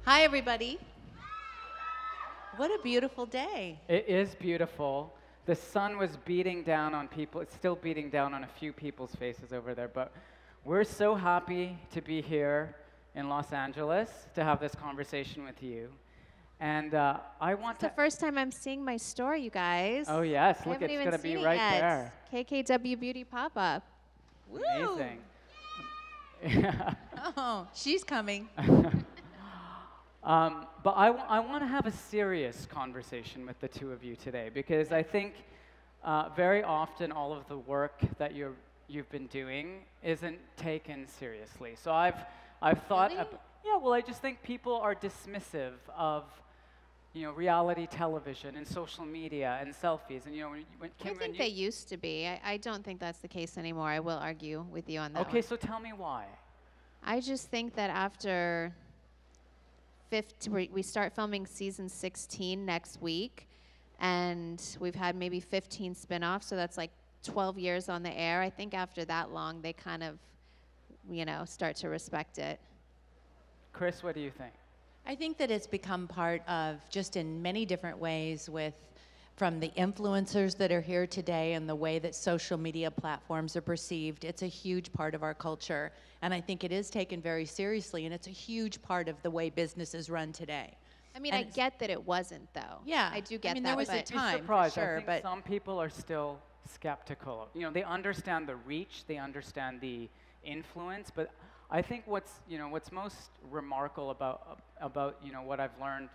Hi, everybody. What a beautiful day. It is beautiful. The sun was beating down on people. It's still beating down on a few people's faces over there, but we're so happy to be here in Los Angeles to have this conversation with you. And I want It's the to. first time I'm seeing my store, you guys. Oh yes, I look, haven't it's even gonna be seen it right yet. there. KKW Beauty Pop-Up. Woo! Amazing. Oh, she's coming. But I want to have a serious conversation with the two of you today because I think very often all of the work that you've been doing isn't taken seriously. So I've thought, Really? yeah, well, I just think people are dismissive of reality television and social media and selfies and I think they used to be. I don't think that's the case anymore. I will argue with you on that Okay, one. so tell me why. I just think that after we start filming season 16 next week, and we've had maybe 15 spin-offs, so that's like 12 years on the air. I think after that long, they kind of, start to respect it. Kris, what do you think? I think that it's become part of, just in many different ways, from the influencers that are here today and the way that social media platforms are perceived. It's a huge part of our culture, and I think it is taken very seriously, and it's a huge part of the way business is run today. I mean, And I get that it wasn't, though. Yeah, I do get I mean, that. there was a but time, Be surprised. for sure, I think but some people are still skeptical. They understand the reach, they understand the influence, but I think what's most remarkable about what I've learned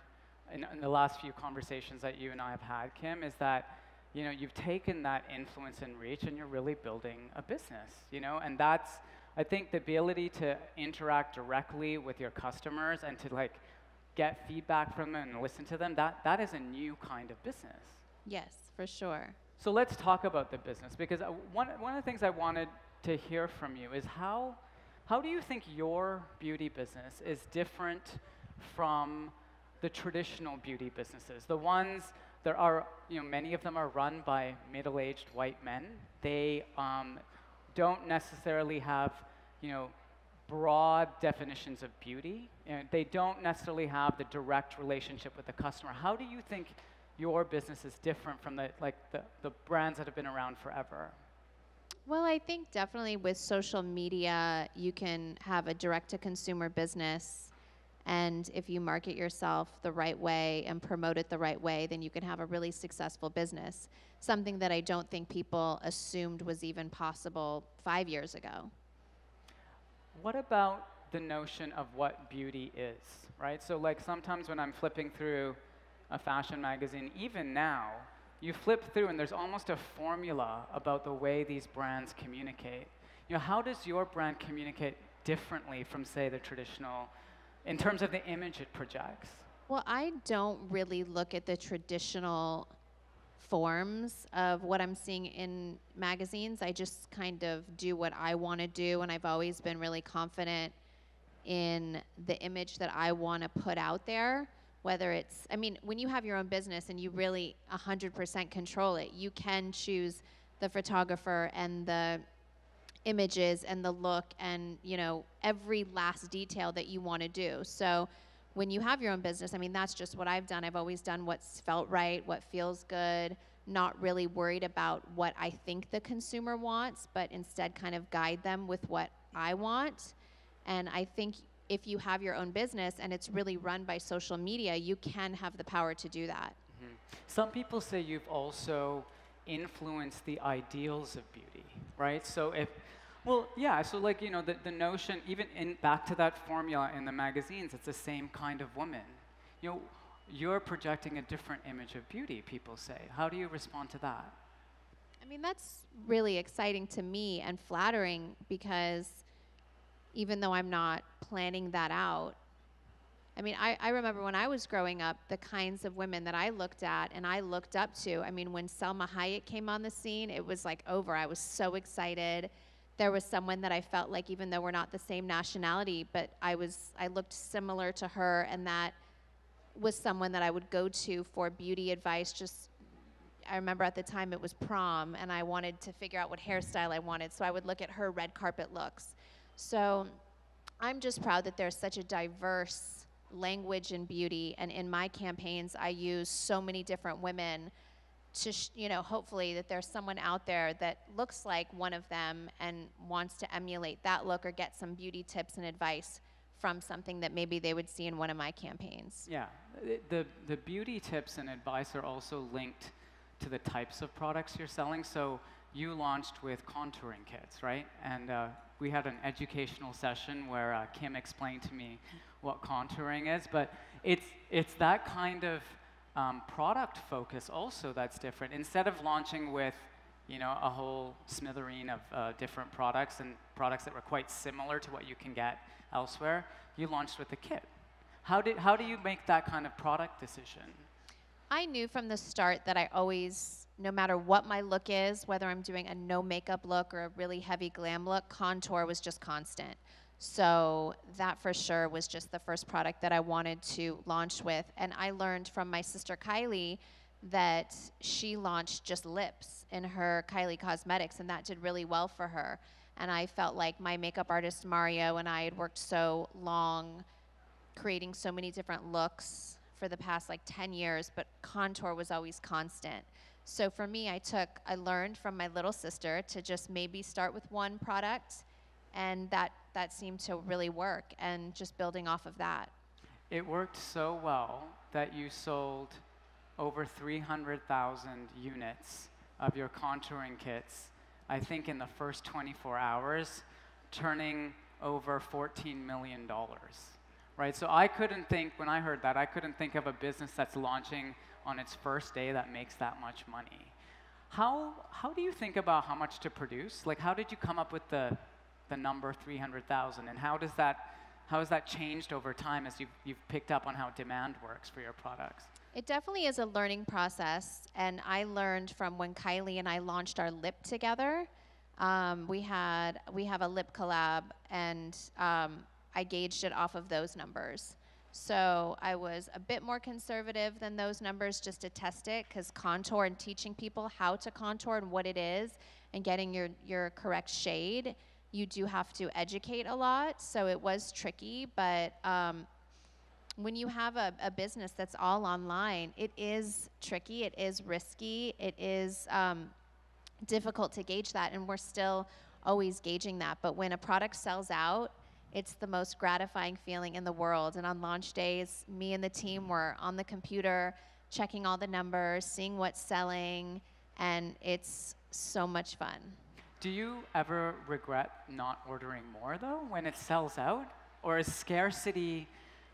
in the last few conversations that you and I have had, Kim, is that you've taken that influence and reach and you're really building a business, and that's, I think, the ability to interact directly with your customers and to get feedback from them and listen to them, that is a new kind of business. yes, for sure. So let's talk about the business, because one of the things I wanted to hear from you is how do you think your beauty business is different from the traditional beauty businesses? The ones, there are, many of them are run by middle-aged white men. They don't necessarily have, broad definitions of beauty. They don't necessarily have the direct relationship with the customer. How do you think your business is different from the brands that have been around forever? Well, I think definitely with social media, you can have a direct-to-consumer business, and if you market yourself the right way and promote it the right way, then you can have a really successful business, something that I don't think people assumed was even possible 5 years ago. What about the notion of what beauty is, right? So sometimes when I'm flipping through a fashion magazine, even now, you flip through and there's almost a formula about the way these brands communicate. How does your brand communicate differently from, say, the traditional, in terms of the image it projects? Well, I don't really look at the traditional forms of what I'm seeing in magazines. I just kind of do what I want to do, and I've always been really confident in the image that I want to put out there. Whether it's, I mean, when you have your own business and you really 100% control it, you can choose the photographer and the images and the look and, every last detail that you want to do. So when you have your own business, I mean, that's just what I've done. I've always done what's felt right, what feels good, not really worried about what I think the consumer wants, but instead kind of guide them with what I want. And I think if you have your own business and it's really run by social media, you can have the power to do that. Mm-hmm. Some people say you've also influenced the ideals of beauty, right? So the notion, even back to that formula in the magazines, it's the same kind of woman. You're projecting a different image of beauty, people say. How do you respond to that? I mean, that's really exciting to me and flattering, because even though I'm not planning that out, I mean, I remember when I was growing up, the kinds of women that I looked at and I looked up to. I mean, when Selma Hayek came on the scene, it was like over. I was so excited. There was someone that I felt like, even though we're not the same nationality, but I looked similar to her, and that was someone that I would go to for beauty advice. I remember at the time it was prom, and I wanted to figure out what hairstyle I wanted, so I would look at her red carpet looks. So I'm just proud that there's such a diverse language in beauty, and in my campaigns, I use so many different women to, hopefully that there's someone out there that looks like one of them and wants to emulate that look or get some beauty tips and advice from something that maybe they would see in one of my campaigns. Yeah, the beauty tips and advice are also linked to the types of products you're selling. So you launched with contouring kits, right? And we had an educational session where Kim explained to me what contouring is, but it's that kind of product focus also that's different. Instead of launching with a whole smithereen of different products and products that were quite similar to what you can get elsewhere, you launched with a kit. How do you make that kind of product decision? I knew from the start that I always, no matter what my look is, whether I'm doing a no makeup look or a really heavy glam look, contour was just constant. So that for sure was just the first product that I wanted to launch with. And I learned from my sister Kylie that she launched just lips in her Kylie Cosmetics, and that did really well for her. And I felt like my makeup artist Mario and I had worked so long creating so many different looks for the past like 10 years, but contour was always constant. So for me, I learned from my little sister to just maybe start with one product, and that seemed to really work, and just building off of that. It worked so well that you sold over 300,000 units of your contouring kits, I think in the first 24 hours, turning over $14 million. Right, so I couldn't think, when I heard that, I couldn't think of a business that's launching on its first day that makes that much money. How do you think about how much to produce? Like, how did you come up with the number 300,000, and how has that changed over time as you've picked up on how demand works for your products? It definitely is a learning process, and I learned from when Kylie and I launched our lip together. We have a lip collab, and I gauged it off of those numbers. So I was a bit more conservative than those numbers just to test it, because contour and teaching people how to contour and what it is and getting your correct shade, you do have to educate a lot. So it was tricky, but when you have a business that's all online, it is tricky, it is risky, it is difficult to gauge that, and we're still always gauging that. But when a product sells out, it's the most gratifying feeling in the world. And on launch days, me and the team were on the computer, checking all the numbers, seeing what's selling, and it's so much fun. Do you ever regret not ordering more, though, when it sells out? Or is scarcity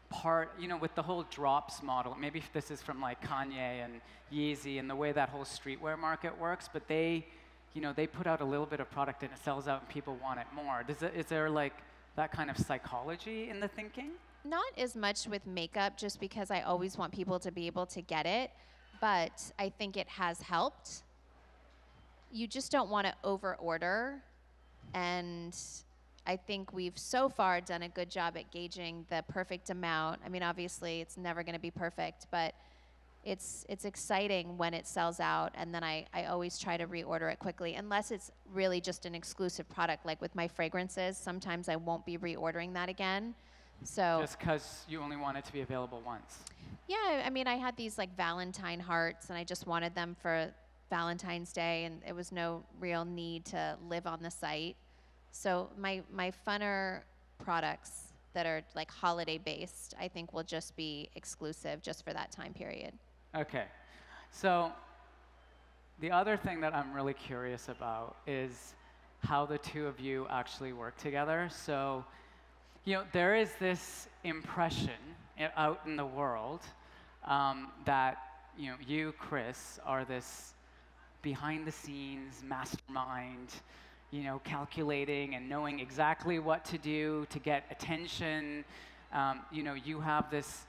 part, with the whole drops model, maybe this is from like Kanye and Yeezy and the way that whole streetwear market works, but they put out a little bit of product and it sells out and people want it more. Is there like that kind of psychology in the thinking? Not as much with makeup, just because I always want people to be able to get it, but I think it has helped. You just don't want to over order, and I think we've so far done a good job at gauging the perfect amount. I mean, obviously it's never going to be perfect, but it's exciting when it sells out, and then I always try to reorder it quickly, unless it's really just an exclusive product. Like with my fragrances, sometimes I won't be reordering that again. So just because you only want it to be available once. Yeah, I mean, I had these like Valentine hearts, and I just wanted them for Valentine's Day, and it was no real need to live on the site. So my funner products that are like holiday based, I think will just be exclusive just for that time period. Okay, so the other thing that I'm really curious about is how the two of you actually work together. So, there is this impression out in the world that, you, Kris, are this behind-the-scenes mastermind, calculating and knowing exactly what to do to get attention. You have this,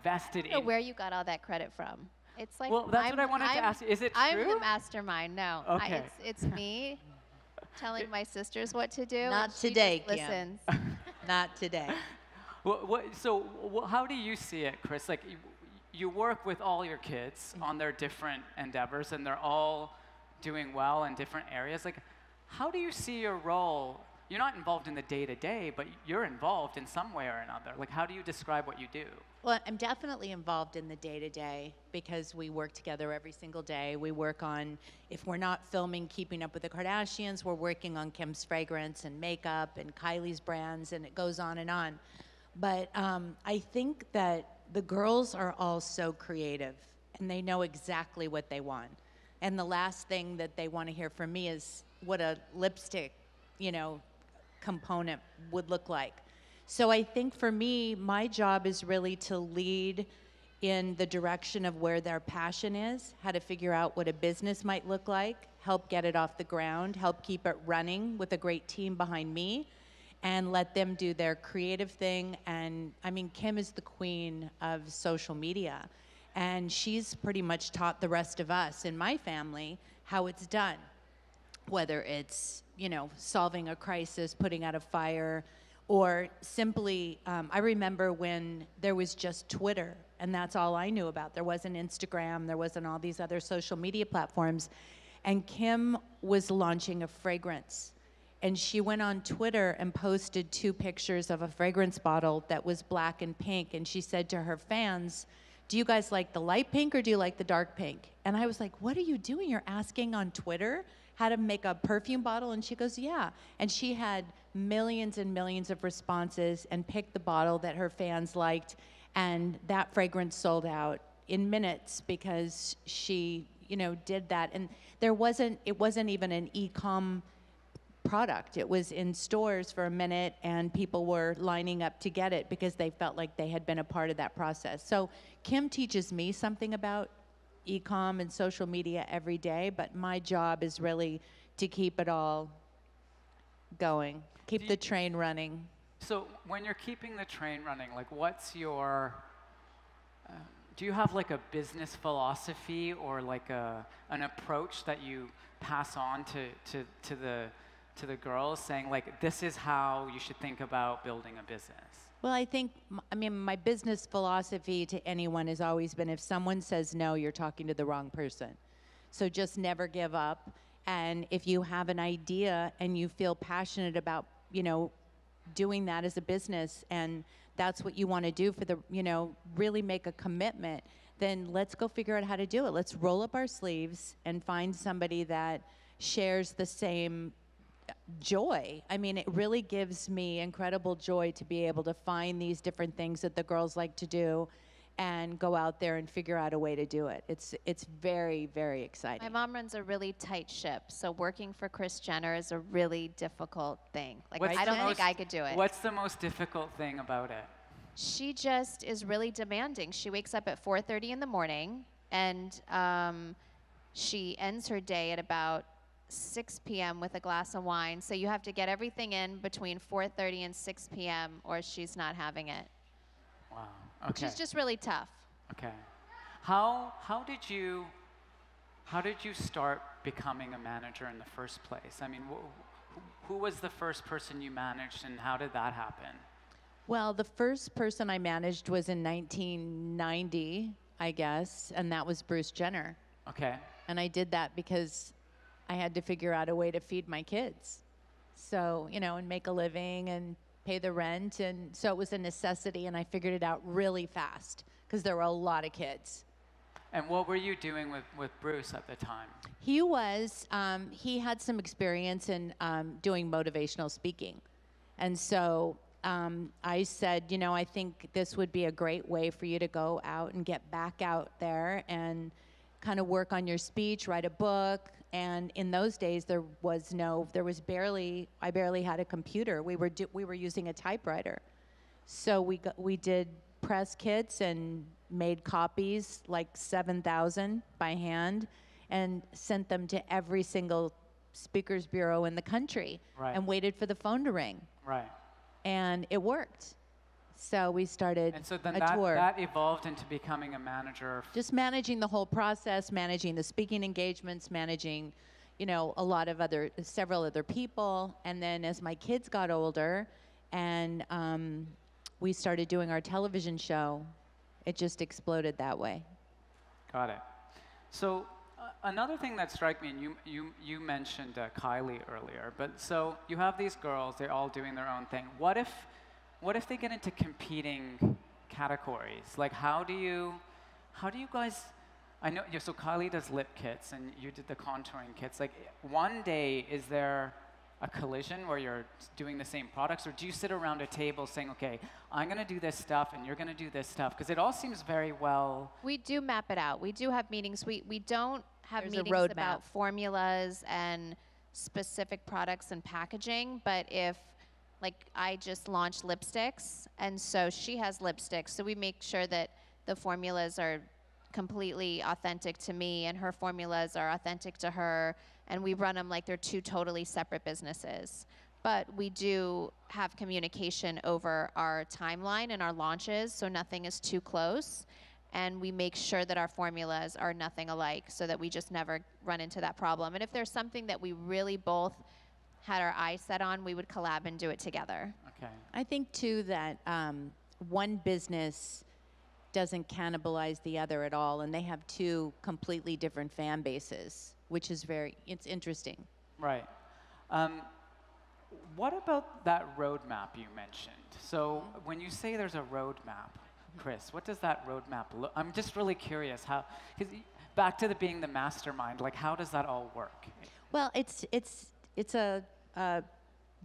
vested I don't know where you got all that credit from. It's like, well, that's what I wanted to ask you. Is it true? I'm the mastermind. No, Okay. it's me telling my sisters what to do. Not and she today, just Kim. listens. Not today. So how do you see it, Kris? Like, you work with all your kids on their different endeavors, and they're all doing well in different areas. Like, how do you see your role you're not involved in the day-to-day, but you're involved in some way or another. Like, how do you describe what you do? Well, I'm definitely involved in the day-to-day because we work together every single day. We work on, if we're not filming Keeping Up with the Kardashians, we're working on Kim's fragrance and makeup and Kylie's brands, and it goes on and on. But I think that the girls are all so creative, and they know exactly what they want. And the last thing that they want to hear from me is what a lipstick, component would look like. So I think for me, my job is really to lead in the direction of where their passion is, how to figure out what a business might look like, help get it off the ground, help keep it running with a great team behind me, and let them do their creative thing. And I mean, Kim is the queen of social media, and she's pretty much taught the rest of us in my family how it's done, whether it's, solving a crisis, putting out a fire, or simply, I remember when there was just Twitter, and that's all I knew about. There wasn't Instagram, there wasn't all these other social media platforms. And Kim was launching a fragrance. And she went on Twitter and posted 2 pictures of a fragrance bottle that was black and pink. And she said to her fans, do you guys like the light pink or do you like the dark pink? And I was like, what are you doing? You're asking on Twitter how to make a perfume bottle? And she goes, yeah. And she had millions and millions of responses and picked the bottle that her fans liked. And that fragrance sold out in minutes because she, did that. And it wasn't even an e-com product. It was in stores for a minute, and people were lining up to get it because they felt like they had been a part of that process. So Kim teaches me something about e-com and social media every day, but my job is really to keep it all going, keep the train running. So when you're keeping the train running, like, what's your do you have like a business philosophy or like an approach that you pass on to the girls, saying like, this is how you should think about building a business? Well, I think, my business philosophy to anyone has always been, if someone says no, you're talking to the wrong person. So just never give up. And if you have an idea and you feel passionate about, doing that as a business, and that's what you want to do for the, really make a commitment, then let's go figure out how to do it. Let's roll up our sleeves and find somebody that shares the same joy. I mean, it really gives me incredible joy to be able to find these different things that the girls like to do and go out there and figure out a way to do it. It's very, very exciting. My mom runs a really tight ship, so working for Kris Jenner is a really difficult thing. Like, I don't think I could do it. What's the most difficult thing about it? She just is really demanding. She wakes up at 4:30 in the morning, and she ends her day at about 6 p.m. with a glass of wine. So you have to get everything in between 4:30 and 6 p.m. or she's not having it. Wow. Okay. Which is just really tough. Okay. How did you start becoming a manager in the first place? I mean, who was the first person you managed, and how did that happen? Well, the first person I managed was in 1990, I guess, and that was Bruce Jenner. Okay. And I did that because I had to figure out a way to feed my kids. So, and make a living and pay the rent. And so it was a necessity, and I figured it out really fast because there were a lot of kids. And what were you doing with Bruce at the time? He had some experience in doing motivational speaking. And so I said, I think this would be a great way for you to go out and get back out there and kind of work on your speech, write a book. And in those days, I barely had a computer. We were using a typewriter. So we did press kits and made copies, like 7,000 by hand, and sent them to every single speakers bureau in the country. Right. And waited for the phone to ring. Right. And it worked. So we started and so then a tour. That evolved into becoming a manager. Just managing the whole process, managing the speaking engagements, managing, several other people. And then as my kids got older and we started doing our television show, it just exploded that way. Got it. So another thing that struck me, and you mentioned Kylie earlier, but so you have these girls, they're all doing their own thing. What if they get into competing categories? Like, how do you guys? I know, so Kylie does lip kits, and you did the contouring kits. Like, one day, is there a collision where you're doing the same products, or do you sit around a table saying, okay, I'm going to do this stuff, and you're going to do this stuff? Because it all seems very well. We do map it out. We do have meetings. We don't have There's a meetings roadmap. about formulas and specific products and packaging, but if, like, I just launched lipsticks, and so she has lipsticks, so we make sure that the formulas are completely authentic to me and her formulas are authentic to her, and we run them like they're two totally separate businesses. But we do have communication over our timeline and our launches, so nothing is too close, and we make sure that our formulas are nothing alike so that we just never run into that problem. And if there's something that we really both had our eyes set on, we would collab and do it together. Okay. I think too that one business doesn't cannibalize the other at all, and they have two completely different fan bases, which is it's interesting. Right. What about that roadmap you mentioned? So when you say there's a roadmap, Kris, what does that roadmap look? I'm just really curious how, because back to being the mastermind, like, how does that all work? Well, it's a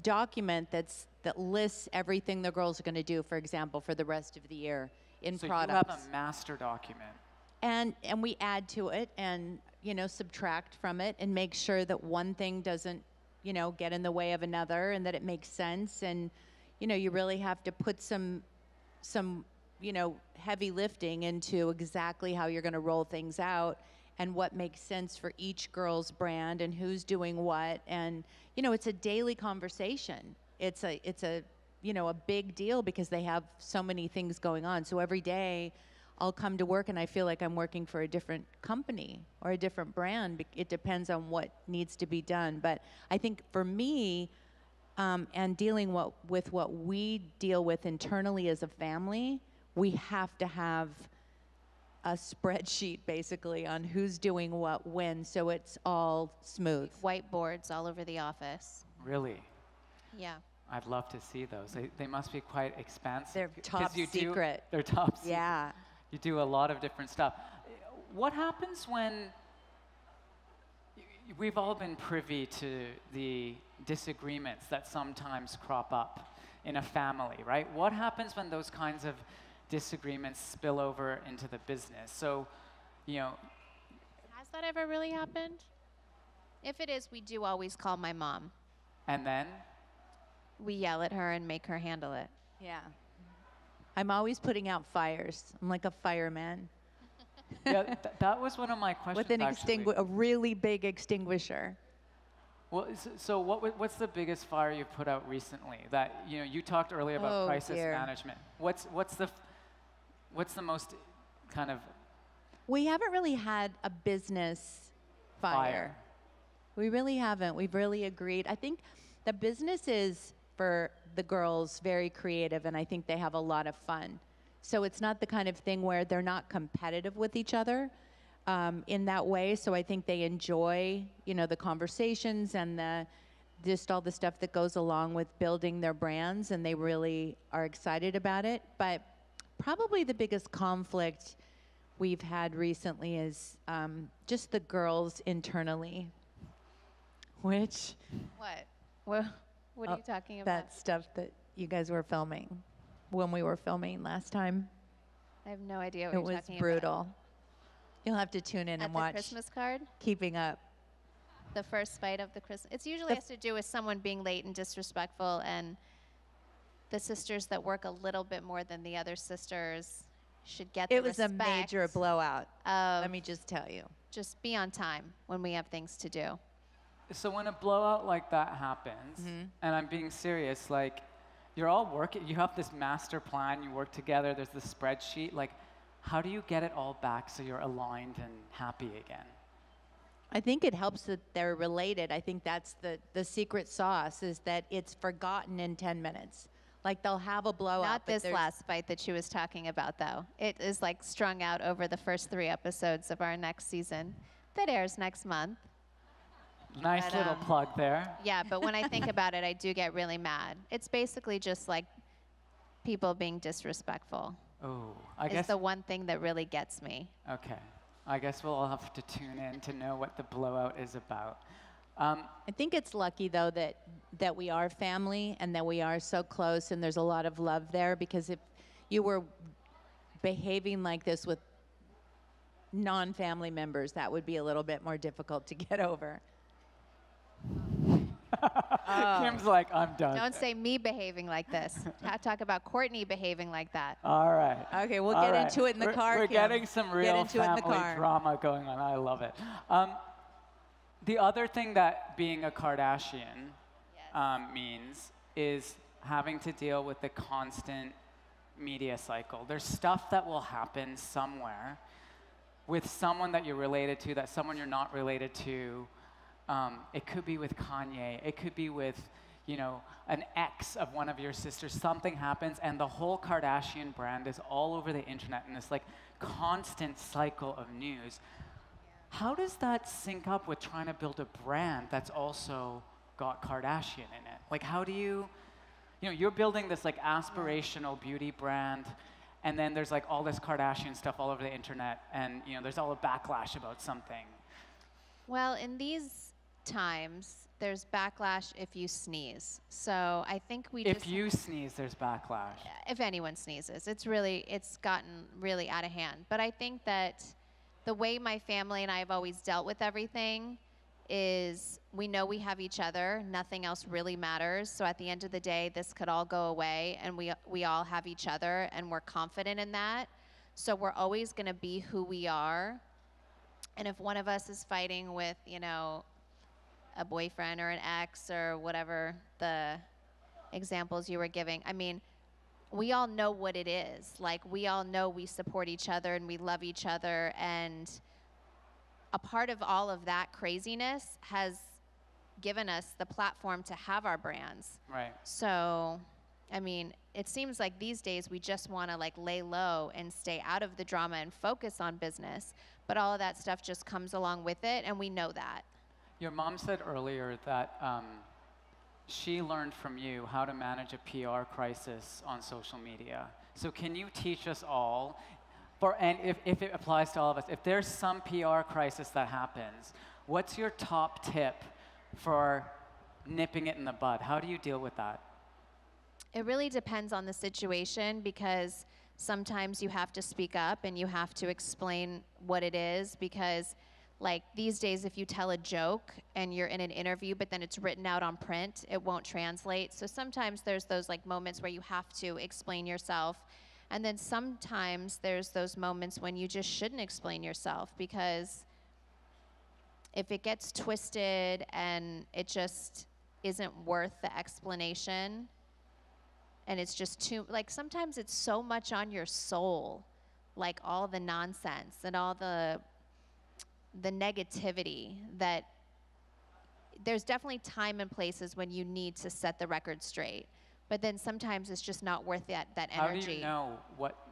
document that lists everything the girls are going to do, for example, for the rest of the year in products. So you have a master document. And we add to it and, subtract from it and make sure that one thing doesn't, get in the way of another, and that it makes sense. And, you really have to put some heavy lifting into exactly how you're going to roll things out and what makes sense for each girl's brand and who's doing what. And, it's a daily conversation. It's a big deal because they have so many things going on. So every day I'll come to work and I feel like I'm working for a different company or a different brand. It depends on what needs to be done. But I think for me, and dealing with what we deal with internally as a family, we have to have a spreadsheet basically on who's doing what when, so it's all smooth. Whiteboards all over the office. Really? Yeah. I'd love to see those. They must be quite expansive. They're top secret. They're top secret. Yeah. You do a lot of different stuff. What happens when we've all been privy to the disagreements that sometimes crop up in a family, right? What happens when those kinds of disagreements spill over into the business? So, Has that ever really happened? If it is, we do always call my mom. and then? We yell at her and make her handle it. Yeah. I'm always putting out fires. I'm like a fireman. Yeah, that was one of my questions, With actually. a really big extinguisher. Well, so what's the biggest fire you've put out recently? That you talked earlier about crisis management. What's the most kind of? We haven't really had a business fire. We really haven't. We've really agreed. I think the business is, for the girls, very creative, and I think they have a lot of fun. So it's not the kind of thing where they're not competitive with each other in that way. So I think they enjoy, the conversations and just all the stuff that goes along with building their brands, and they really are excited about it. But probably the biggest conflict we've had recently is just the girls internally, which... What are you talking about? That stuff that you guys were filming when we were filming last time. I have no idea what you're talking about. It was brutal. You'll have to tune in and watch At the Christmas card? Keeping Up. The first fight of the Christmas. It usually has to do with someone being late and disrespectful, and the sisters that work a little bit more than the other sisters should get the respect. It was a major blowout. Let me just tell you. Just be on time when we have things to do. So when a blowout like that happens, and I'm being serious, like, you're all working, you have this master plan, you work together, there's this spreadsheet, like, how do you get it all back so you're aligned and happy again? I think it helps that they're related. I think that's the secret sauce, is that it's forgotten in 10 minutes. Like, they'll have a blowout. Not this last fight that she was talking about, though. It is like strung out over the first 3 episodes of our next season. that airs next month. Nice But, little plug there. Yeah, but when I think about it, I do get really mad. It's basically just like people being disrespectful. Oh, I Is guess. the one thing that really gets me. Okay. I guess we'll all have to tune in to know what the blowout is about. I think it's lucky though that we are family and that we are so close and there's a lot of love there, because if you were behaving like this with non-family members, that would be a little bit more difficult to get over. Kim's like, I'm done. Don't say me behaving like this. Talk about Courtney behaving like that. All right. Okay, we'll All get right. into it in the car. We're Kim. getting some real into it in the family car. drama going on. I love it. The other thing that being a Kardashian means is having to deal with the constant media cycle. There's stuff that will happen somewhere with someone that you're related to, that someone you're not related to. It could be with Kanye. It could be with, you know, an ex of one of your sisters. Something happens, and the whole Kardashian brand is all over the internet in this like constant cycle of news. How does that sync up with trying to build a brand that's also got Kardashian in it? Like, how do you know, you're building this like aspirational beauty brand, and then there's like all this Kardashian stuff all over the internet, and you know, there's all a backlash about something. Well, in these times, there's backlash if you sneeze. So I think we If you sneeze, there's backlash. if anyone sneezes, it's gotten really out of hand. But I think that the way my family and I have always dealt with everything is we know we have each other. Nothing else really matters. So at the end of the day, this could all go away, and we all have each other, and we're confident in that. So we're always going to be who we are. And if one of us is fighting with, you know, a boyfriend or an ex or whatever the examples you were giving, I mean, we all know what it is. Like, we all know we support each other and we love each other. And a part of all of that craziness has given us the platform to have our brands. Right. So, I mean, it seems like these days we just want to like lay low and stay out of the drama and focus on business. But all of that stuff just comes along with it, and we know that. Your mom said earlier that she learned from you how to manage a PR crisis on social media. So can you teach us all, and if it applies to all of us, if there's some PR crisis that happens, what's your top tip for nipping it in the bud? How do you deal with that? It really depends on the situation, because sometimes you have to speak up and you have to explain what it is, because like these days, if you tell a joke and you're in an interview, but then it's written out on print, it won't translate. So sometimes there's those like moments where you have to explain yourself. And then sometimes there's those moments when you just shouldn't explain yourself, because if it gets twisted and it just isn't worth the explanation, and it's just too, like sometimes it's so much on your soul, like all the nonsense and all the negativity, that there's definitely time and places when you need to set the record straight. But then sometimes it's just not worth that energy. How do you know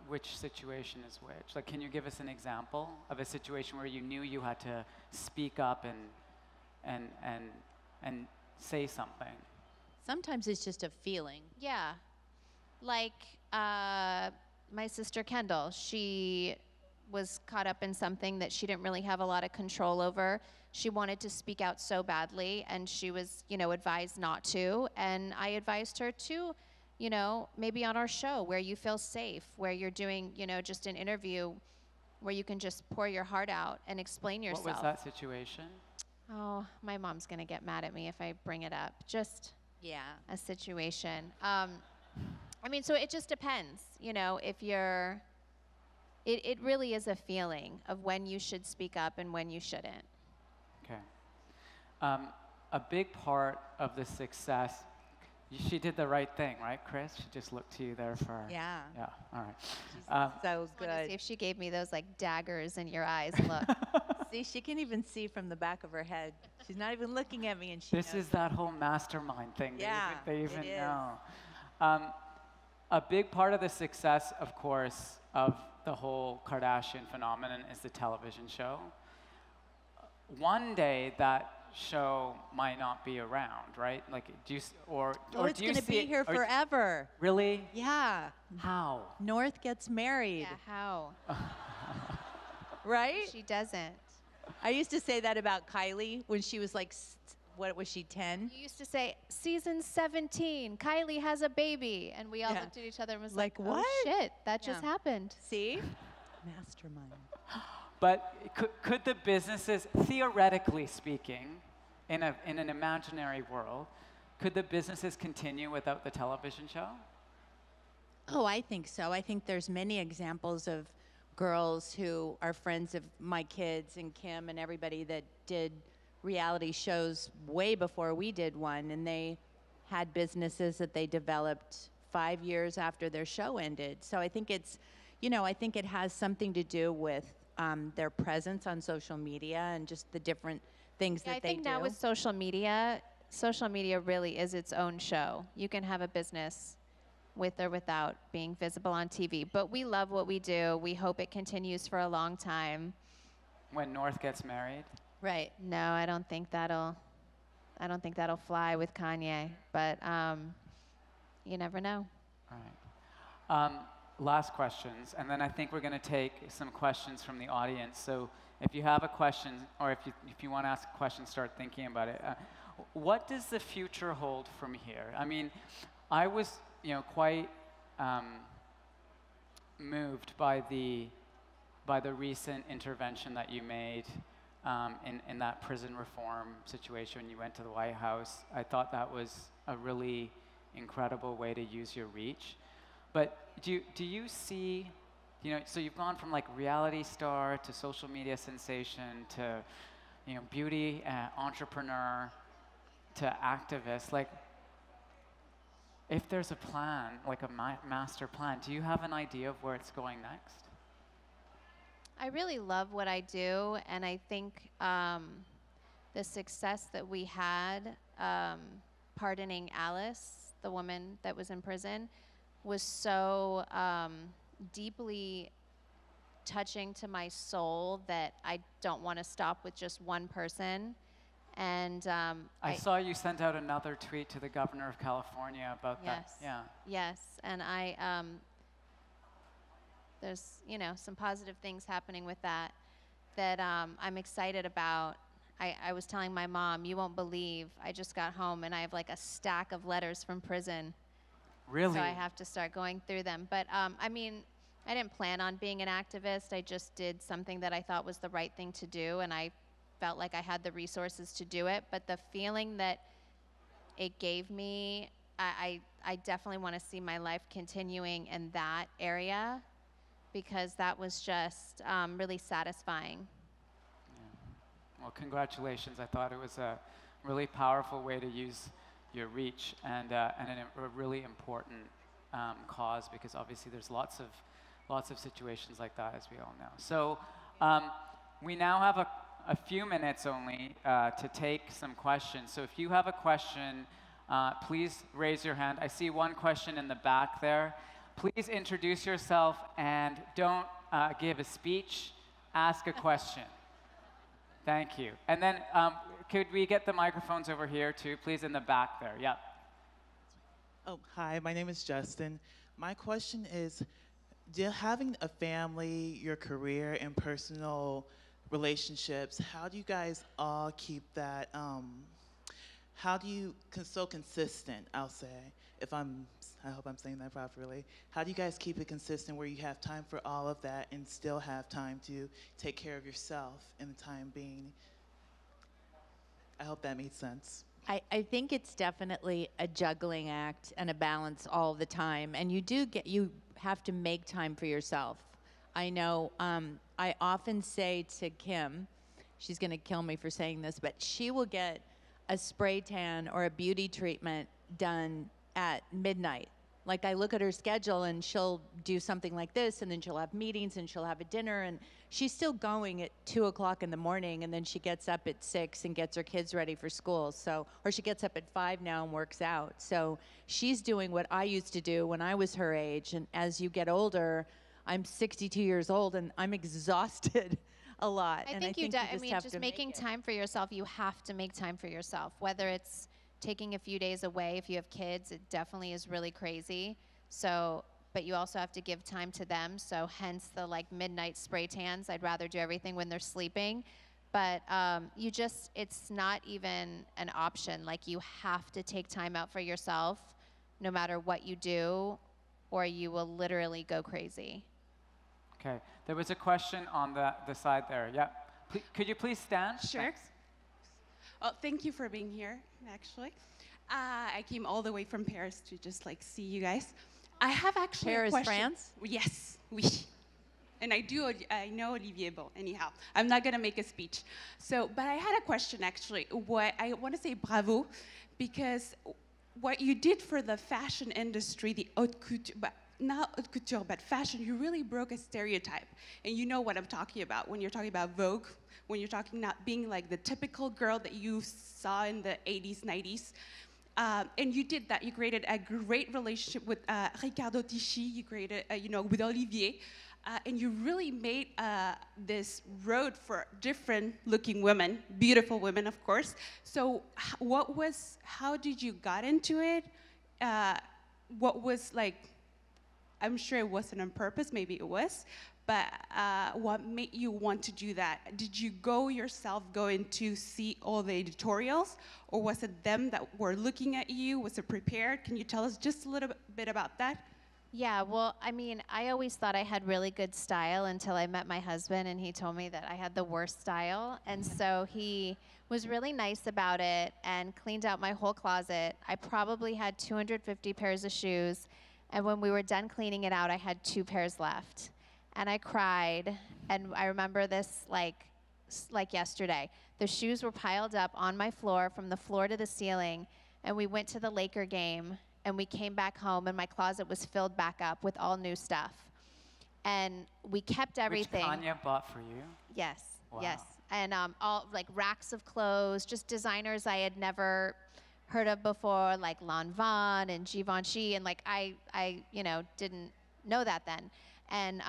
which situation is which? Like, can you give us an example of a situation where you knew you had to speak up and say something? Sometimes it's just a feeling. Yeah. Like my sister Kendall, she was caught up in something that she didn't really have a lot of control over. She wanted to speak out so badly, and she was, you know, advised not to. And I advised her to, you know, maybe on our show where you feel safe, where you're doing, you know, just an interview where you can just pour your heart out and explain yourself. What was that situation? Oh, my mom's going to get mad at me if I bring it up. Just a situation. I mean, so it just depends, you know, if you're, it really is a feeling of when you should speak up and when you shouldn't. Okay. A big part of the success, she did the right thing, right, Kris? She just looked to you there for... Yeah. Yeah, all right. So I just wanted to see good. if she gave me those like daggers in your eyes look. See, she can even see from the back of her head. She's not even looking at me, and she This knows. is that whole mastermind thing. Yeah, they even it is. know. A big part of the success, of course, of the whole Kardashian phenomenon is the television show. one day that show might not be around, right? Like, do you, Oh, or it's do you going to see be it- here or- forever. Really? Yeah. How? North gets married, Yeah, how? right? She doesn't. I used to say that about Kylie when she was like, what was she, 10? You used to say, season 17, Kylie has a baby. And we all Yeah. looked at each other and was Like, like, what? oh shit, that just Yeah. happened. See? Mastermind. But could the businesses, theoretically speaking, in an imaginary world, could the businesses continue without the television show? Oh, I think so. I think there's many examples of girls who are friends of my kids and Kim and everybody that did reality shows way before we did one, and they had businesses that they developed 5 years after their show ended. So I think it's, I think it has something to do with their presence on social media and just the different things Yeah, that I they think do. now with social media really is its own show. You can have a business with or without being visible on TV. But we love what we do. We hope it continues for a long time. When North gets married? Right. No, I don't think that'll fly with Kanye. But you never know. All right. Last questions, and then I think we're going to take some questions from the audience. So if you have a question, or if you want to ask a question, start thinking about it. What does the future hold from here? I mean, I was, quite moved by the recent intervention that you made in that prison reform situation when you went to the White House. I thought that was a really incredible way to use your reach. But do you see, so you've gone from like reality star to social media sensation to, beauty entrepreneur to activist. Like, if there's a plan, like a master plan, do you have an idea of where it's going next? I really love what I do, and I think the success that we had pardoning Alice, the woman that was in prison, was so deeply touching to my soul that I don't want to stop with just one person. And I saw you sent out another tweet to the governor of California about that. Yes. Yeah. Yes, and there's some positive things happening with that I'm excited about. I was telling my mom, you won't believe, I just got home and I have like a stack of letters from prison. Really? So I have to start going through them. But I mean, I didn't plan on being an activist. I just did something that I thought was the right thing to do, and I felt like I had the resources to do it. But the feeling that it gave me, I definitely want to see my life continuing in that area, because that was just really satisfying. Yeah. Well, congratulations. I thought it was a really powerful way to use your reach and a really important cause, because obviously there's lots of situations like that, as we all know. So we now have a few minutes only to take some questions. So if you have a question, please raise your hand. I see one question in the back there. Please introduce yourself and don't give a speech, ask a question. Thank you. And then could we get the microphones over here too, please, in the back there? Yep. Oh, hi, my name is Justin. My question is, having a family, your career, and personal relationships, how do you guys all keep that, how do you, so consistent, I'll say, I hope I'm saying that properly. How do you guys keep it consistent where you have time for all of that and still have time to take care of yourself in the time being? I hope that made sense. I think it's definitely a juggling act and a balance all the time. And you have to make time for yourself. I know I often say to Kim, she's going to kill me for saying this, but she will get a spray tan or a beauty treatment done at midnight. Like, I look at her schedule and she'll do something like this, and then she'll have meetings and she'll have a dinner, and she's still going at 2 o'clock in the morning, and then she gets up at 6 and gets her kids ready for school. So, or she gets up at 5 now and works out. So she's doing what I used to do when I was her age. And as you get older, I'm 62 years old and I'm exhausted. a lot. I and think you I just mean, have just to making make it. time for yourself, you have to make time for yourself. Whether it's taking a few days away, if you have kids, it definitely is really crazy. So, but you also have to give time to them. So hence the like midnight spray tans. I'd rather do everything when they're sleeping. But it's not even an option. Like you have to take time out for yourself no matter what you do, or you will literally go crazy. Okay. There was a question on the side there. Yeah. Could you please stand? Sure. Thanks. Well, thank you for being here, actually. I came all the way from Paris to just like see you guys. I have actually Paris, a question. France? Yes, oui. And I know Olivier Bon, anyhow. I'm not gonna make a speech. So, but I had a question actually. What I want to say bravo, because what you did for the fashion industry, the haute couture, but not haute couture, but fashion, you really broke a stereotype. And you know what I'm talking about when you're talking about Vogue, when you're talking not being like the typical girl that you saw in the 80s, 90s. And you did that. You created a great relationship with Riccardo Tisci. You created, with Olivier. And you really made this road for different looking women, beautiful women, of course. So how did you got into it? What was like, I'm sure it wasn't on purpose, maybe it was, but what made you want to do that? Did you yourself go in to see all the editorials, or was it them that were looking at you? Was it prepared? Can you tell us just a little bit about that? Yeah, well, I mean, I always thought I had really good style until I met my husband, and he told me that I had the worst style. And so he was really nice about it and cleaned out my whole closet. I probably had 250 pairs of shoes, and when we were done cleaning it out, I had 2 pairs left. And I cried, and I remember this like yesterday. The shoes were piled up on my floor from the floor to the ceiling, and we went to the Laker game. And we came back home, and my closet was filled back up with all new stuff. And we kept everything. Which Kanye bought for you? Yes, Wow. yes. And all like racks of clothes, just designers I had never heard of before, like Lanvin and Givenchy, and like I didn't know that then. And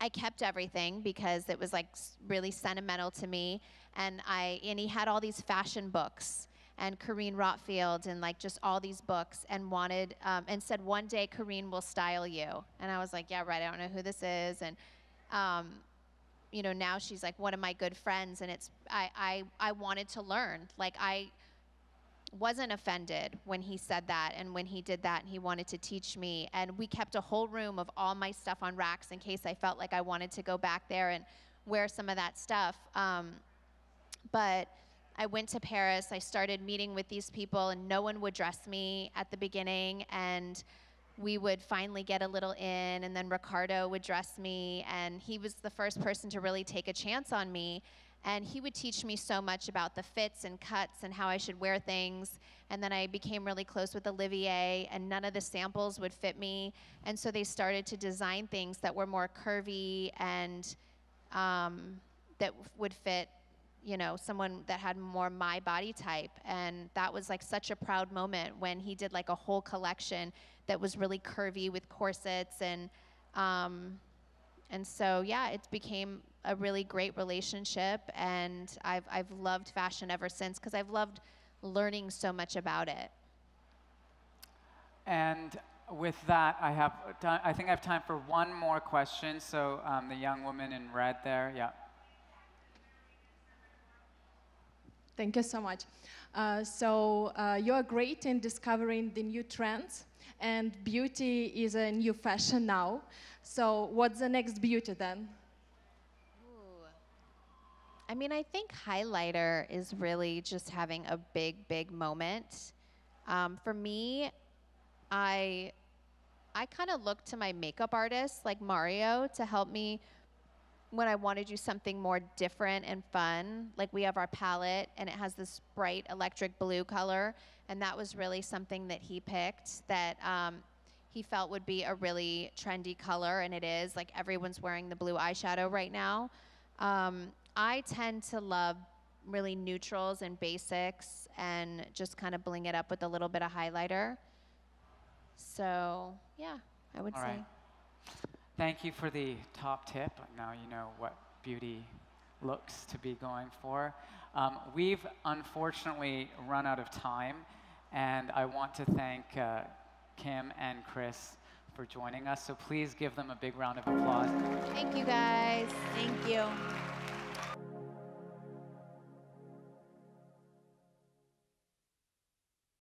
I kept everything because it was like really sentimental to me. And he had all these fashion books, and Karine Rotfield, and like just all these books, and wanted and said, one day Karine will style you. And I was like, yeah, right, I don't know who this is. And now she's like one of my good friends, and I wanted to learn. Like I wasn't offended when he said that and when he did that, and he wanted to teach me. And we kept a whole room of all my stuff on racks in case I felt like I wanted to go back there and wear some of that stuff. But I went to Paris, I started meeting with these people, and no one would dress me at the beginning, and we would finally get a little in, and then Ricardo would dress me, and he was the first person to really take a chance on me, and he would teach me so much about the fits and cuts and how I should wear things. And then I became really close with Olivier, and none of the samples would fit me, and so they started to design things that were more curvy and that would fit someone that had more my body type. And that was like such a proud moment when he did like a whole collection that was really curvy with corsets. And so, yeah, it became a really great relationship. And I've loved fashion ever since because I've loved learning so much about it. And with that, I think I have time for one more question. So the young woman in red there, yeah. Thank you so much. You are great in discovering the new trends, and beauty is a new fashion now. So what's the next beauty then? Ooh. I mean, I think highlighter is really just having a big, big moment. For me, I kind of look to my makeup artist, like Mario, to help me when I want to do something more different and fun. Like we have our palette, and it has this bright electric blue color, and that was really something that he picked that he felt would be a really trendy color, and it is. Like everyone's wearing the blue eyeshadow right now. I tend to love really neutrals and basics and just kind of bling it up with a little bit of highlighter. So yeah, I would say. Right. Thank you for the top tip. Now you know what beauty looks to be going for. We've unfortunately run out of time, and I want to thank Kim and Kris for joining us. So please give them a big round of applause. Thank you, guys. Thank you.